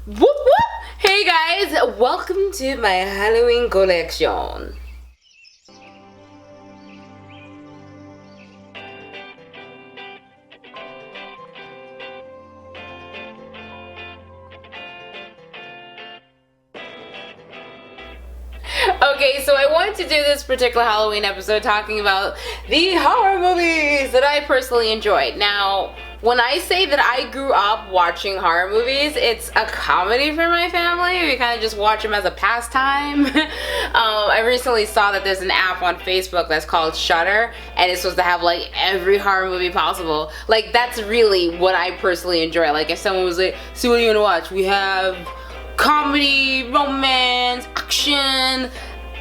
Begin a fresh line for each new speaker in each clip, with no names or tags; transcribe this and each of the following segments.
Whoop whoop! Hey guys, welcome to my Halloween collection. Okay, so I wanted to do this particular Halloween episode talking about the horror movies that I personally enjoyed. Now, when I say that I grew up watching horror movies, it's a comedy for my family. We kind of just watch them as a pastime. I recently saw that there's an app on Facebook that's called Shudder, and it's supposed to have like every horror movie possible. Like, that's really what I personally enjoy. Like, if someone was like, so what are you gonna watch? We have comedy, romance, action.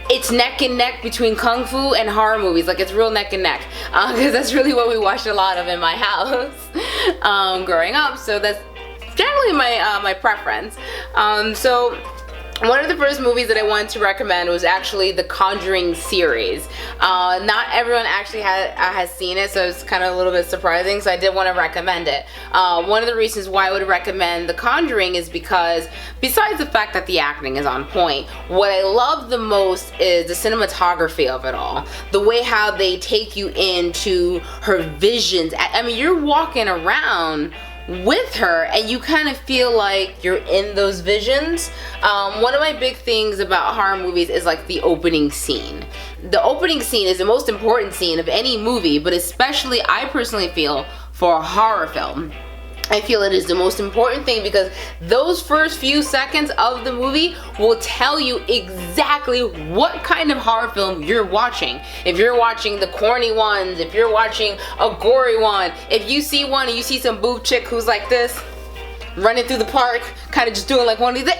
It's neck and neck between kung fu and horror movies. Like, it's real neck and neck, because that's really what we watched a lot of in my house growing up. So that's generally my preference. So one of the first movies that I wanted to recommend was actually the Conjuring series. Not everyone actually has seen it, so it's kind of a little bit surprising, so I did want to recommend it. One of the reasons why I would recommend the Conjuring is because, besides the fact that the acting is on point, what I love the most is the cinematography of it all. The way how they take you into her visions. I mean, you're walking around with her and you kind of feel like you're in those visions. One of my big things about horror movies is like the opening scene. The opening scene is the most important scene of any movie, but especially I personally feel for a horror film, I feel it is the most important thing, because those first few seconds of the movie will tell you exactly what kind of horror film you're watching. If you're watching the corny ones, if you're watching a gory one, if you see one and you see some boob chick who's like this, running through the park, kind of just doing like one of these,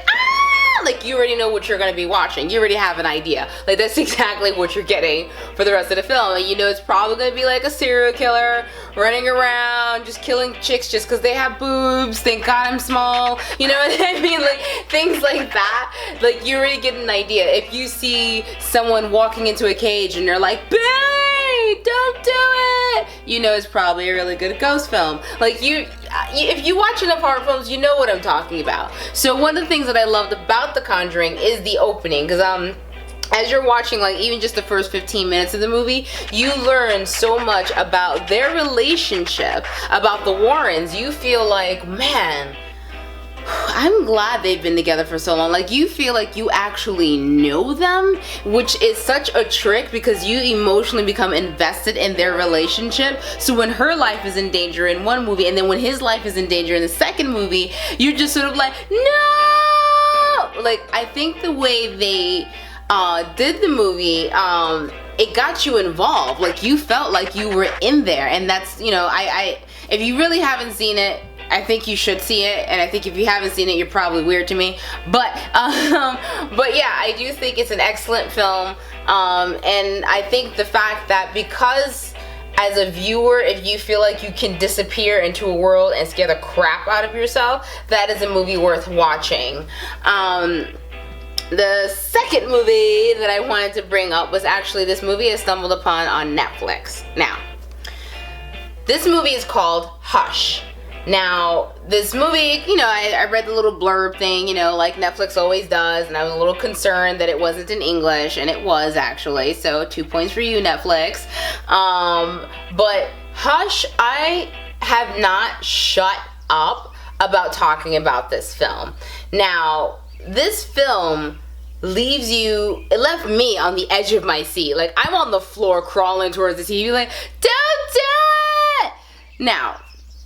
like, you already know what you're going to be watching. You already have an idea. Like, that's exactly what you're getting for the rest of the film. And you know it's probably going to be like a serial killer running around just killing chicks just because they have boobs. Thank God I'm small. You know what I mean? Like, things like that. Like, you already get an idea. If you see someone walking into a cage and they're like, Billy, don't do it, you know it's probably a really good ghost film. Like, if you watch enough horror films, you know what I'm talking about. So one of the things that I loved about The Conjuring is the opening, because as you're watching, like, even just the first 15 minutes of the movie, you learn so much about their relationship, about the Warrens. You feel like, man, I'm glad they've been together for so long. Like, you feel like you actually know them, which is such a trick, because you emotionally become invested in their relationship. So when her life is in danger in one movie, and then when his life is in danger in the second movie, you're just sort of like, no! Like, I think the way they did the movie, it got you involved. Like, you felt like you were in there. And that's, you know, I if you really haven't seen it, I think you should see it, and I think if you haven't seen it, you're probably weird to me. But yeah, I do think it's an excellent film, and I think the fact that, because as a viewer, if you feel like you can disappear into a world and scare the crap out of yourself, that is a movie worth watching. The second movie that I wanted to bring up was actually this movie I stumbled upon on Netflix. Now, this movie is called Hush. Now, this movie, you know, I read the little blurb thing, you know, like Netflix always does, and I was a little concerned that it wasn't in English, and it was actually, so 2 points for you, Netflix. But Hush, I have not shut up about talking about this film. Now, this film it left me on the edge of my seat. Like, I'm on the floor crawling towards the TV like, don't do it! Now,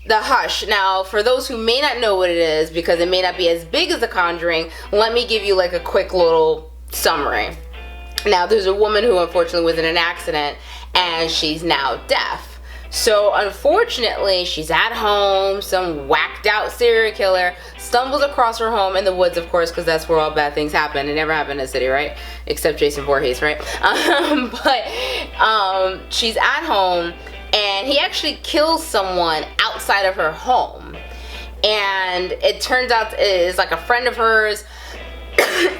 The Hush. Now, for those who may not know what it is, because it may not be as big as The Conjuring, let me give you like a quick little summary. Now, there's a woman who unfortunately was in an accident, and she's now deaf. So unfortunately, she's at home. Some whacked out serial killer stumbles across her home in the woods, of course, because that's where all bad things happen. It never happened in the city, right? Except Jason Voorhees, right? But she's at home, and he actually kills someone outside of her home. And it turns out it is like a friend of hers,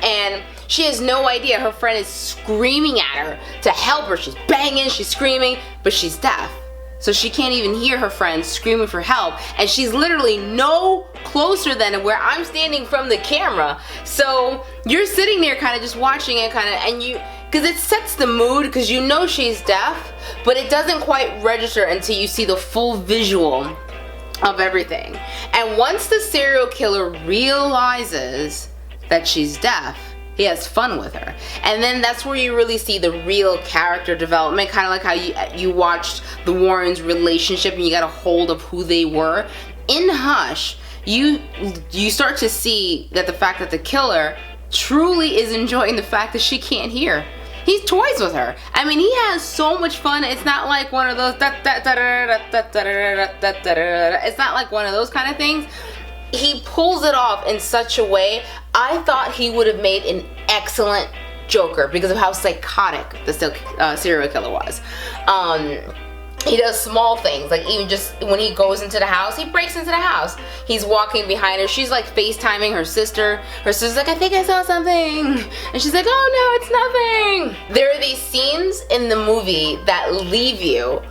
and she has no idea. Her friend is screaming at her to help her. She's banging, she's screaming, but she's deaf. so she can't even hear her friends screaming for help, and she's literally no closer than where I'm standing from the camera. So you're sitting there kind of just watching it and you, because it sets the mood, because you know she's deaf, but it doesn't quite register until you see the full visual of everything. And once the serial killer realizes that she's deaf, he has fun with her. And then that's where you really see the real character development, kind of like how you watched the Warrens' relationship and you got a hold of who they were. In Hush, you start to see that the fact that the killer truly is enjoying the fact that she can't hear. He toys with her. I mean, he has so much fun. It's not like one of those it's not like one of those kind of things. He pulls it off in such a way. I thought he would have made an excellent Joker because of how psychotic the serial killer was. He does small things, like even just when he goes into the house, he breaks into the house. He's walking behind her. She's like FaceTiming her sister. Her sister's like, I think I saw something. And she's like, oh no, it's nothing. There are these scenes in the movie that leave you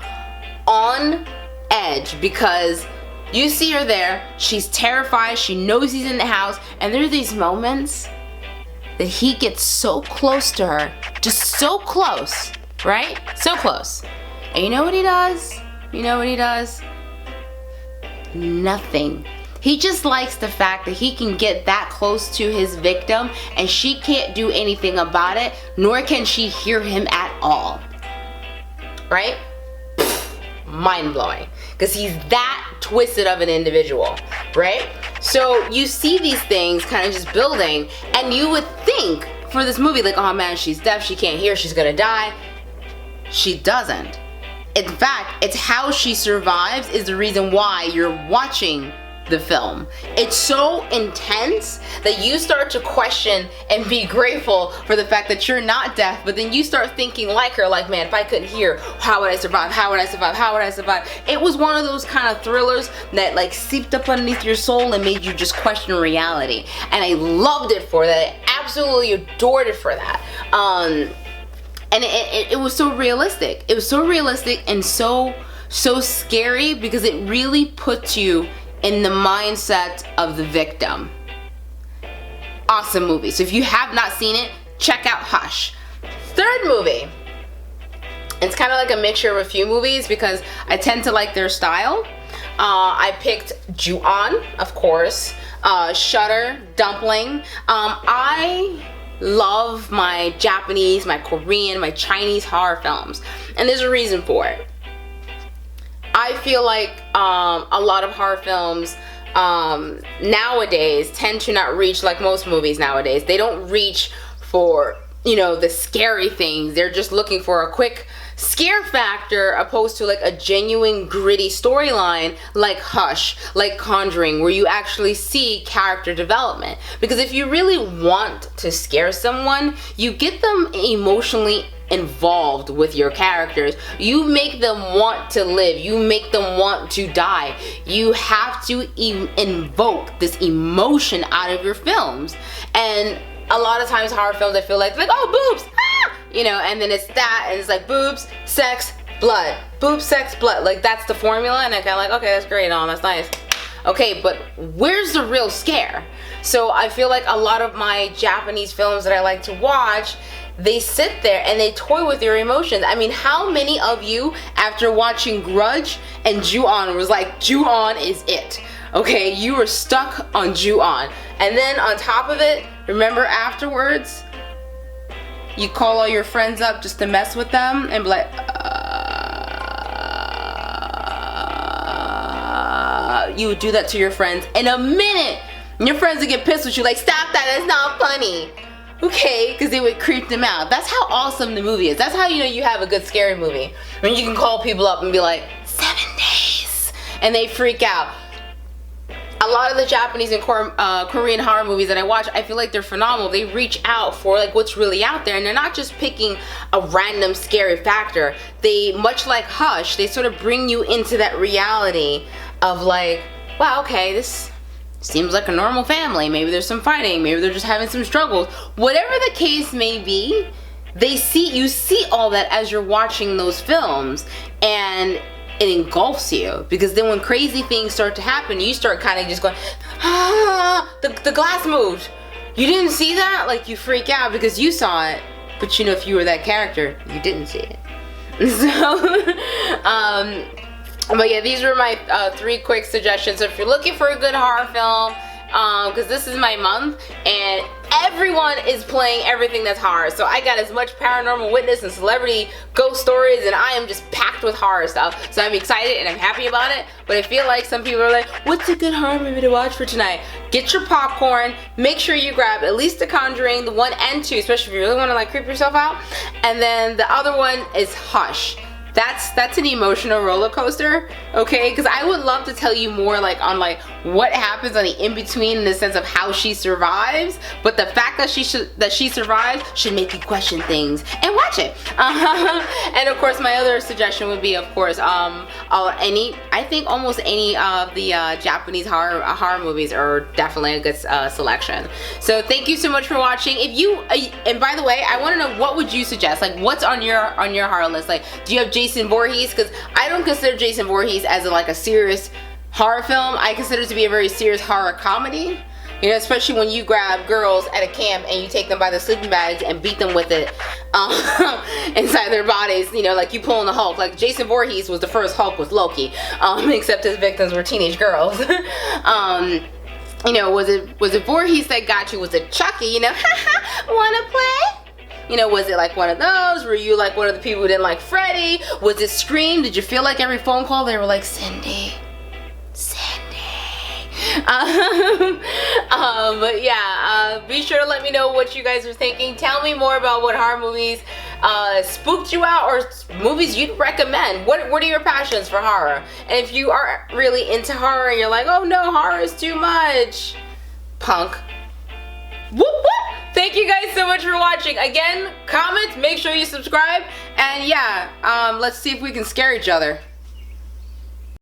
on edge because you see her there, she's terrified, she knows he's in the house, and there are these moments that he gets so close to her, just so close, right? So close. And you know what he does? You know what he does? Nothing. He just likes the fact that he can get that close to his victim and she can't do anything about it, nor can she hear him at all. Right? Mind-blowing. Because he's that twisted of an individual, right? So you see these things kind of just building, and you would think for this movie, like, oh man, she's deaf, she can't hear, she's gonna die. She doesn't. In fact, it's how she survives is the reason why you're watching the film. It's so intense that you start to question and be grateful for the fact that you're not deaf, but then you start thinking like her, like, man, if I couldn't hear, how would I survive? How would I survive? How would I survive? It was one of those kind of thrillers that like seeped up underneath your soul and made you just question reality. And I loved it for that. I absolutely adored it for that. And it was so realistic. It was so realistic and so scary because it really puts you in the mindset of the victim. Awesome movie. So if you have not seen it, check out Hush. Third movie. It's kind of like a mixture of a few movies because I tend to like their style. I picked Ju-on, of course. Shutter, Dumpling. I love my Japanese, my Korean, my Chinese horror films. And there's a reason for it. I feel like a lot of horror films nowadays tend to not reach, like most movies nowadays, they don't reach for, you know, the scary things. They're just looking for a quick scare factor opposed to like a genuine gritty storyline like Hush, like Conjuring, where you actually see character development. Because if you really want to scare someone, you get them emotionally involved with your characters. You make them want to live. You make them want to die. You have to invoke this emotion out of your films. And a lot of times horror films, I feel like oh, boobs, ah! You know, and then it's that, and it's like boobs, sex, blood, boobs, sex, blood. Like that's the formula, and I kind of like, okay, that's great, that's nice. Okay, but where's the real scare? So I feel like a lot of my Japanese films that I like to watch, they sit there and they toy with your emotions. I mean, how many of you, after watching Grudge and Ju-on, was like, Ju-on is it? Okay, you were stuck on Ju-on. And then on top of it, remember afterwards, you call all your friends up just to mess with them and be like, you would do that to your friends in a minute. And your friends would get pissed with you like, stop that, that's not funny. Okay, because it would creep them out. That's how awesome the movie is. That's how you know you have a good scary movie. When you can call people up and be like, 7 days. And they freak out. A lot of the Japanese and Korean horror movies that I watch, I feel like they're phenomenal. They reach out for like what's really out there, and they're not just picking a random scary factor. They, much like Hush, they sort of bring you into that reality of like, wow, okay, this seems like a normal family. Maybe there's some fighting, maybe they're just having some struggles. Whatever the case may be, you see all that as you're watching those films, and it engulfs you, because then when crazy things start to happen, you start kind of just going, ah, the glass moved. You didn't see that? Like, you freak out because you saw it, but you know, if you were that character, you didn't see it. So, but yeah, these were my 3 quick suggestions. So if you're looking for a good horror film, because this is my month, and everyone is playing everything that's horror. So I got as much paranormal witness and celebrity ghost stories, and I am just packed with horror stuff. So I'm excited and I'm happy about it. But I feel like some people are like, what's a good horror movie to watch for tonight? Get your popcorn. Make sure you grab at least The Conjuring, the 1 and 2, especially if you really want to like creep yourself out. And then the other one is Hush. That's an emotional roller coaster, okay? Because I would love to tell you more like on like what happens on the in-between in the sense of how she survives, but the fact that she survives should make you question things and watch it. And of course, my other suggestion would be, of course, I think almost any of the Japanese horror movies are definitely a good selection. So thank you so much for watching. If you and by the way, I want to know, what would you suggest? Like, what's on your horror list? Like, do you have Jason Voorhees? Because I don't consider Jason Voorhees as a serious horror film. I consider it to be a very serious horror comedy. You know, especially when you grab girls at a camp and you take them by the sleeping bags and beat them with it inside their bodies. You know, like you pulling the Hulk. Like Jason Voorhees was the first Hulk with Loki, except his victims were teenage girls. You know, was it Voorhees that got you? Was it Chucky? You know, wanna play? You know, was it like one of those? Were you like one of the people who didn't like Freddy? Was it Scream? Did you feel like every phone call they were like, Cindy? But yeah, be sure to let me know what you guys are thinking. Tell me more about what horror movies spooked you out, or movies you'd recommend. What are your passions for horror? And if you are really into horror and you're like, oh no, horror is too much, punk. Whoop whoop! Thank you guys so much for watching. Again, comment, make sure you subscribe, and yeah, let's see if we can scare each other.